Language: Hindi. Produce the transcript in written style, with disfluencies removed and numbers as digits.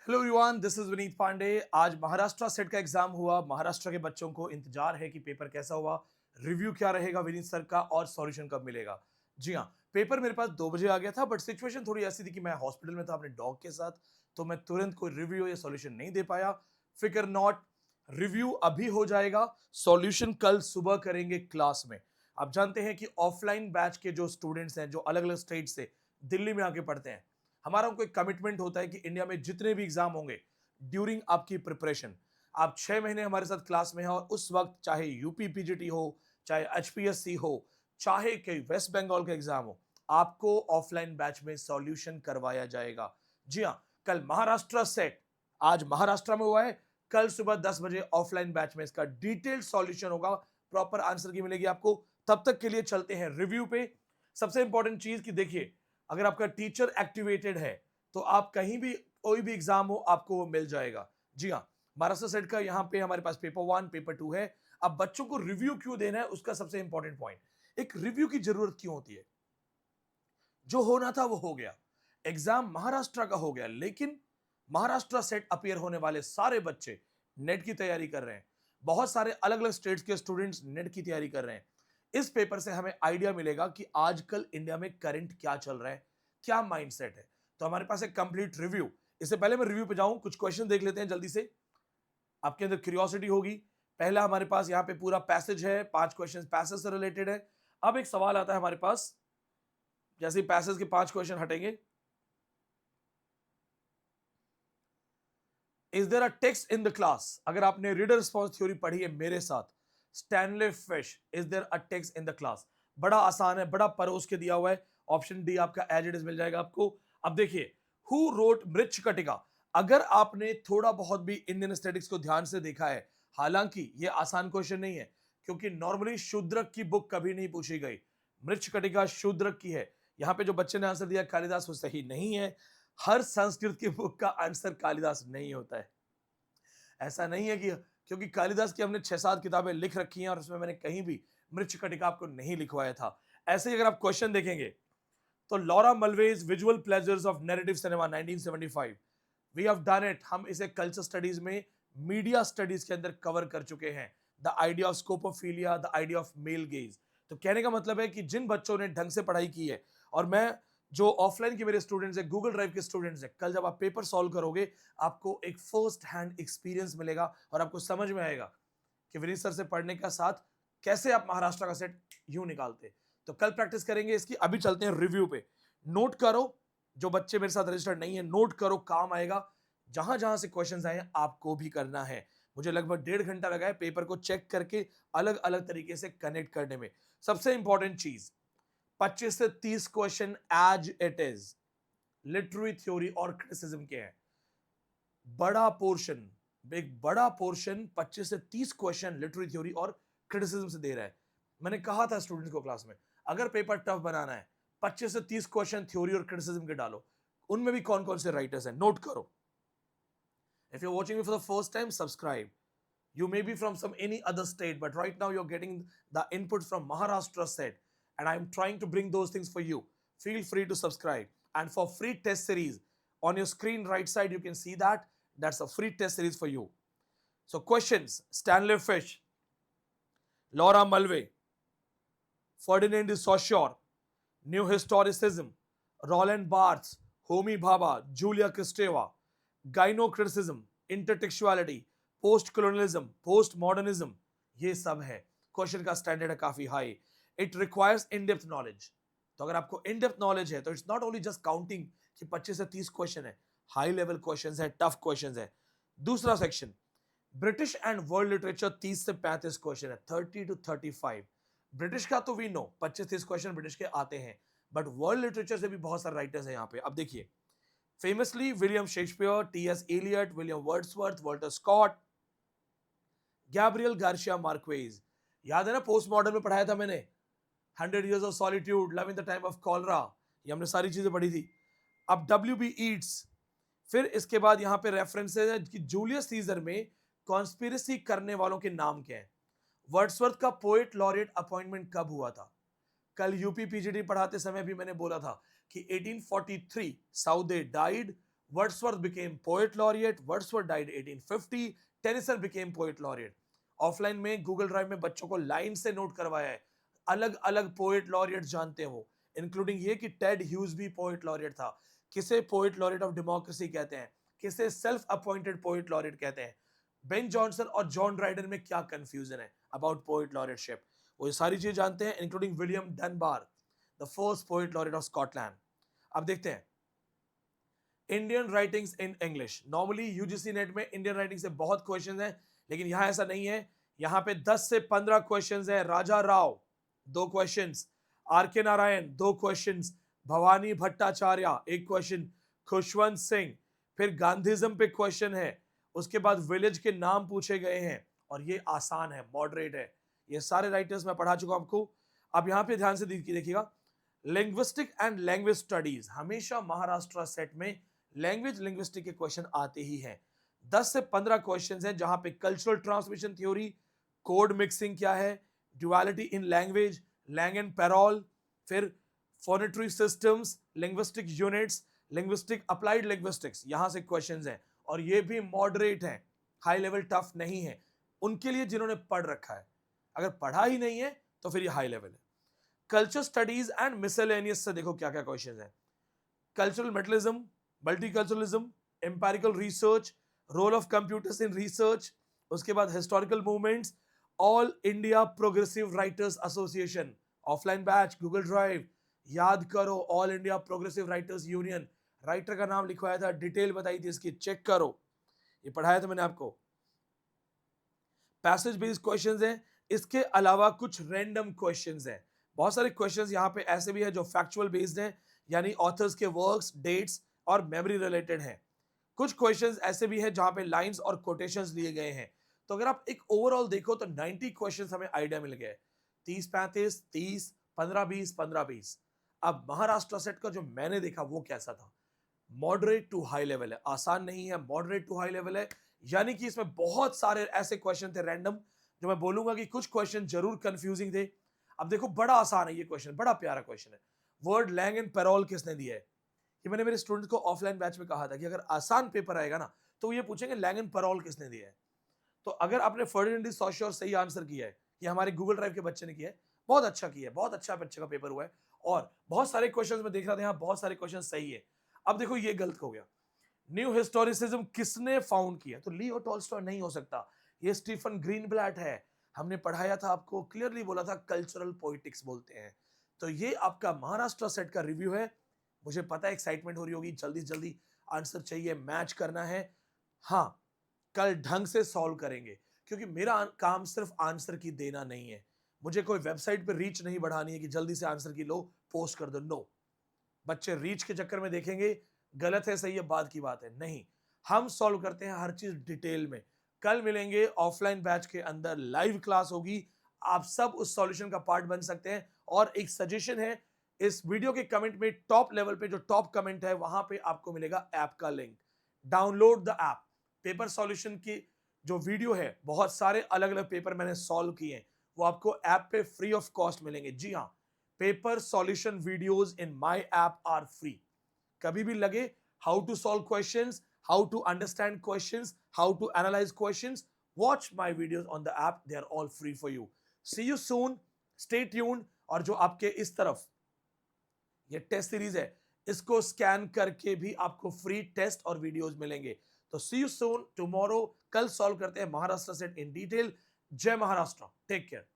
Hello everyone, this is Vineet Pandey. आज महाराष्ट्र सेट का एग्जाम हुआ। महाराष्ट्र के बच्चों को इंतजार है कि पेपर कैसा हुआ, रिव्यू क्या रहेगा विनीत सर का और सॉल्यूशन कब मिलेगा। जी हाँ, पेपर मेरे पास 2 बजे आ गया था, बट सिचुएशन थोड़ी ऐसी थी कि मैं हॉस्पिटल में था अपने डॉग के साथ, तो मैं तुरंत कोई रिव्यू या सॉल्यूशन नहीं दे पाया। फिकर नॉट, रिव्यू अभी हो जाएगा, सॉल्यूशन कल सुबह करेंगे क्लास में। आप जानते हैं कि ऑफलाइन बैच के जो स्टूडेंट्स हैं, जो अलग अलग स्टेट से दिल्ली में आके पढ़ते हैं, हमारा उनको एक कमिटमेंट होता है कि इंडिया में जितने भी एग्जाम होंगे ड्यूरिंग आपकी प्रिपरेशन, आप 6 महीने हमारे साथ क्लास में हैं, और उस वक्त चाहे यूपी पीजीटी हो, चाहे एचपीएससी हो, चाहे कि वेस्ट बंगाल का एग्जाम हो, आपको ऑफलाइन बैच में सॉल्यूशन करवाया जाएगा। जी हाँ, कल महाराष्ट्र सेट आज महाराष्ट्र में हुआ है, कल सुबह 10 बजे ऑफलाइन बैच में इसका डिटेल्ड सॉल्यूशन होगा, प्रॉपर आंसर की मिलेगी आपको। तब तक के लिए चलते हैं रिव्यू पे। सबसे इंपॉर्टेंट चीज कि देखिए, अगर आपका टीचर एक्टिवेटेड है तो आप कहीं भी कोई भी एग्जाम हो आपको वो मिल जाएगा। जी हाँ, महाराष्ट्र सेट का यहाँ पे हमारे पास पेपर 1 पेपर 2 है। अब बच्चों को रिव्यू क्यों देना है, उसका सबसे इंपॉर्टेंट पॉइंट, एक रिव्यू की जरूरत क्यों होती है। जो होना था वो हो गया, एग्जाम महाराष्ट्र का हो गया, लेकिन महाराष्ट्र सेट अपीयर होने वाले सारे बच्चे नेट की तैयारी कर रहे हैं। बहुत सारे अलग अलग स्टेट्स के स्टूडेंट्स नेट की तैयारी कर रहे हैं। इस पेपर से हमें आइडिया मिलेगा कि आजकल इंडिया में करंट क्या चल रहा है, क्या माइंडसेट है। तो हमारे पास एक कंप्लीट रिव्यू। इससे पहले मैं रिव्यू पे जाऊं, कुछ क्वेश्चन देख लेते हैं जल्दी से, आपके अंदर क्यूरियोसिटी होगी। पहला हमारे पास यहाँ पे पूरा पैसेज है, 5 क्वेश्चन पैसेज से रिलेटेड है। अब एक सवाल आता है हमारे पास, जैसे पैसेज के 5 क्वेश्चन हटेंगे, is there a text in the class. अगर आपने रीडर रिस्पॉन्स थ्योरी पढ़ी है मेरे साथ, Stanley Fish, is there a text in the class. बड़ा आसान है, बड़ा परोस के दिया हुआ है। ऑप्शन डी आपका एज इट इज मिल जाएगा आपको। अब देखिए, हु रोट मृच्छकटिका। अगर आपने थोड़ा बहुत भी इंडियन स्टैटिक्स को ध्यान से देखा है, हालांकि ये आसान क्वेश्चन नहीं है, क्योंकि नॉर्मली शूद्रक की बुक कभी नहीं पूछी गई। मृच्छकटिका शूद्रक की है। यहां पे जो बच्चे ने आंसर दिया कालिदास, वो सही नहीं है। हर संस्कृत की बुक का आंसर कालिदास नहीं होता है। ऐसा नहीं है कि क्योंकि कालिदास की हमने 6-7 किताबें लिख रखी हैं और उसमें मैंने कहीं भी मृच्छकटिका आपको नहीं लिखवाया था। ऐसे ही अगर आप क्वेश्चन देखेंगे, तो Laura Mulvey's visual pleasures of narrative cinema 1975, we have done it. हम इसे कल्चर स्टडीज में, मीडिया स्टडीज के अंदर कवर कर चुके हैं। The idea of scopophilia, the idea of male gaze. तो कहने का मतलब है कि जिन बच्चों ने ढंग से पढ़ाई की है, और मैं जो ऑफलाइन के मेरे स्टूडेंट्स हैं, गूगल ड्राइव के स्टूडेंट्स हैं, कल जब आप पेपर सॉल्व करोगे, आपको एक फर्स्ट हैंड एक्सपीरियंस मिलेगा और आपको समझ में आएगा कि विनीत सर से पढ़ने का साथ कैसे आप महाराष्ट्र का सेट यूं निकालते। तो कल प्रैक्टिस करेंगे इसकी। अभी चलते हैं रिव्यू पे। नोट करो, जो बच्चे मेरे साथ रजिस्टर्ड नहीं है, नोट करो, काम आएगा। जहां जहां से क्वेश्चंस आए हैं आपको भी करना है। मुझे लगभग 1.5 घंटा लगा है पेपर को चेक करके अलग अलग तरीके से कनेक्ट करने में। सबसे इंपॉर्टेंट चीज, 25 से 30 question as it is literary theory और क्रिटिसिज्म के हैं। बड़ा पोर्शन, एक बड़ा पोर्शन 25 से 30 क्वेश्चन लिटरेरी थ्योरी और क्रिटिसिज्म से दे रहा है। मैंने कहा था स्टूडेंट्स को क्लास में, अगर पेपर टफ बनाना है, 25 से 30 क्वेश्चन थ्योरी और क्रिटिसिज्म के डालो। उनमें भी कौन कौन से राइटर्स हैं नोट करो। If you watching me for the first time, subscribe. You may be from some any other state, but right now you're getting the input from Maharashtra set, and I'm trying to bring those things for you. Feel free to subscribe. And for free test series, on your screen right side, you can see that. That's a free test series for you. So questions, Stanley Fish, Laura Mulvey, Ferdinand de Saussure, New Historicism, Roland Barthes, Homi Bhabha, Julia Kristeva, Gynocriticism, Intertextuality, Post-colonialism, Postmodernism, ये सब है। क्वेश्चन का स्टैंडर्ड है काफी high. It requires in depth knowledge. तो अगर आपको इन डेप्थ नॉलेज है तो it's not only just counting कि 25 से 30 क्वेश्चन है, हाई लेवल क्वेश्चन है, टफ क्वेश्चन है। दूसरा section, British and world literature, 30 से 35 क्वेश्चन है, 30 to 35। ब्रिटिश का तो वी नो 25-30 क्वेश्चन ब्रिटिश के आते हैं, बट वर्ल्ड लिटरेचर से भी बहुत सारे राइटर्स हैं यहाँ पे। अब देखिए, famously William Shakespeare, T S. Eliot, William Wordsworth, Walter Scott, Gabriel Garcia Marquez. याद है ना, पोस्ट मॉडर्न में पढ़ाया था मैंने, 100 Years of solitude, love in the time of cholera, ये हमने सारी चीजें पढ़ी थी। अब W.B. ईट्स। फिर इसके बाद यहां पे रेफरेंसेस है कि जूलियस सीजर में कॉन्स्पिरेसी करने वालों के नाम क्या है। वर्ड्सवर्थ का पोएट लॉरेट अपॉइंटमेंट कब हुआ था। कल यूपी पीजीटी पढ़ाते समय भी मैंने बोला था कि 1843 Southey died, Wordsworth became poet laureate. Wordsworth died 1850. Tennyson became poet laureate. Offline में गूगल ड्राइव में बच्चों को लाइन से नोट करवाया है, अलग अलग पोएट लॉरियट जानते हैं वो, इंक्लूडिंग ये कि टेड ह्यूज भी पोएट लॉरियट था। किसे पोएट लॉरियट ऑफ डेमोक्रेसी कहते हैं, किसे सेल्फ अपॉइंटेड पोएट लॉरियट कहते हैं, बेन जॉनसन और जॉन ड्राइडन में क्या कंफ्यूजन है अबाउट पोएट लॉरियटशिप, वो ये सारी चीजें जानते हैं, including William डनबार, the first poet laureate of Scotland. अब देखते हैं Indian writings in English. Normally UGC net में इंडियन राइटिंग से बहुत क्वेश्चंस हैं, लेकिन यहां ऐसा नहीं है। यहां पे 10 से 15 क्वेश्चंस हैं। राजा राव 2 क्वेश्चंस, आर के नारायण 2 क्वेश्चंस, भवानी भट्टाचार्य 1 क्वेश्चन, खुशवंत सिंह, फिर गांधीज्म पे क्वेश्चन है, उसके बाद विलेज के नाम पूछे गए हैं, और ये आसान है, मॉडरेट है। ये सारे राइटर्स मैं पढ़ा चुका हूं आपको। अब यहां पे ध्यान से देखिएगा, लिंग्विस्टिक एंड लैंग्वेज स्टडीज, हमेशा महाराष्ट्र सेट में लैंग्वेज लिंग्विस्टिक के क्वेश्चन आते ही हैं। 10 से 15 क्वेश्चंस हैं जहां पे cultural transmission theory, code mixing क्या है, duality in language, langue and parole, फिर phonatory systems, linguistic units, linguistic applied linguistics, यहां से क्वेश्चंस हैं, और ये भी मॉडरेट हैं, हाई लेवल टफ नहीं है उनके लिए जिन्होंने पढ़ रखा है। अगर पढ़ा ही नहीं है तो फिर ये हाई लेवल है। कल्चर स्टडीज एंड मिसलेनियस से देखो क्या क्या क्वेश्चंस हैं। Cultural materialism, multiculturalism, empirical research, role of computers in research, उसके बाद historical movements, all India progressive writers association, offline batch, Google Drive, याद करो, all India progressive writers union, writer का नाम लिखवाया था, डिटेल बताई थी इसकी, चेक करो, ये पढ़ाया था मैंने आपको। पैसेज बेस्ड क्वेश्चंस हैं, इसके अलावा कुछ रैंडम क्वेश्चंस हैं। बहुत सारे क्वेश्चंस यहाँ पे ऐसे भी हैं जो फैक्चुअल बेस्ड हैं, यानी ऑथर्स के वर्क्स, डेट्स और मेमोरी रिलेटेड हैं। कुछ क्वेश्चंस ऐसे भी हैं जहां पे लाइंस और कोटेशंस लिए गए हैं। तो अगर आप एक ओवरऑल देखो तो 90 क्वेश्चंस हमें आइडिया मिल गए, 30-35, 30, 15-20, 15-20। अब महाराष्ट्र सेट का जो मैंने देखा वो कैसा था, मॉडरेट टू हाई लेवल है, आसान नहीं है, मॉडरेट टू हाई लेवल है। यानी कि इसमें बहुत सारे ऐसे क्वेश्चन थे रैंडम, जो मैं बोलूंगा कि कुछ क्वेश्चन जरूर कंफ्यूजिंग थे। अब देखो बड़ा आसान है ये क्वेश्चन, बड़ा प्यारा क्वेश्चन है, वर्ड लैंग एंड पैरोल किसने दिया है। कि मैंने मेरे स्टूडेंट्स को ऑफलाइन बैच में कहा था कि अगर आसान पेपर आएगा ना तो ये पूछेंगे लैंग एंड पैरोल किसने दिया है। तो अगर आपने फर्डिनेंड डी सॉशर सही आंसर किया है, कि हमारे गूगल ड्राइव के बच्चे ने किया है, बहुत अच्छा किया है, बहुत अच्छा बच्चे का पेपर हुआ है, और बहुत सारे क्वेश्चंस में देख रहा था यहाँ बहुत सारे क्वेश्चन सही है। अब देखो ये गलत हो गया, न्यू हिस्टोरिसिज्म किसने फाउंड किया, तो लियो टॉल्स्टॉय नहीं हो सकता, ये स्टीफन ग्रीनब्लैट है। हमने पढ़ाया था आपको, क्लियरली बोला था कल्चरल पॉलिटिक्स बोलते हैं। तो ये आपका महाराष्ट्र सेट का रिव्यू है। मुझे पता है एक्साइटमेंट हो रही होगी, जल्दी से जल्दी आंसर चाहिए, मैच करना है। हाँ, कल ढंग से सॉल्व करेंगे, क्योंकि मेरा काम सिर्फ आंसर की देना नहीं है। मुझे कोई वेबसाइट पे रीच नहीं बढ़ानी है कि जल्दी से आंसर की लो पोस्ट कर दो, नो। बच्चे रीच के चक्कर में देखेंगे, गलत है सही है बात की बात है, नहीं, हम सॉल्व करते हैं हर चीज डिटेल में। कल मिलेंगे ऑफलाइन बैच के अंदर, लाइव क्लास होगी, आप सब उस सॉल्यूशन का पार्ट बन सकते हैं। और एक सजेशन है, इस वीडियो के कमेंट में टॉप लेवल पे जो टॉप कमेंट है वहां पे आपको मिलेगा ऐप का link, download the app. Paper solution की जो वीडियो है, बहुत सारे अलग अलग पेपर मैंने सॉल्व किए हैं, वो आपको ऐप पे फ्री ऑफ कॉस्ट मिलेंगे। जी हाँ, paper solution videos in my app are free. कभी भी लगे how to solve questions, how to understand questions, how to analyse questions, watch my videos on the app, they are all free for you. See you soon, stay tuned. और जो आपके इस तरफ ये टेस्ट सीरीज है, इसको स्कैन करके भी आपको फ्री टेस्ट और वीडियोस मिलेंगे। तो सी यू सून टुमारो, कल सॉल्व करते हैं महाराष्ट्र सेट इन डिटेल। जय महाराष्ट्र, टेक केयर।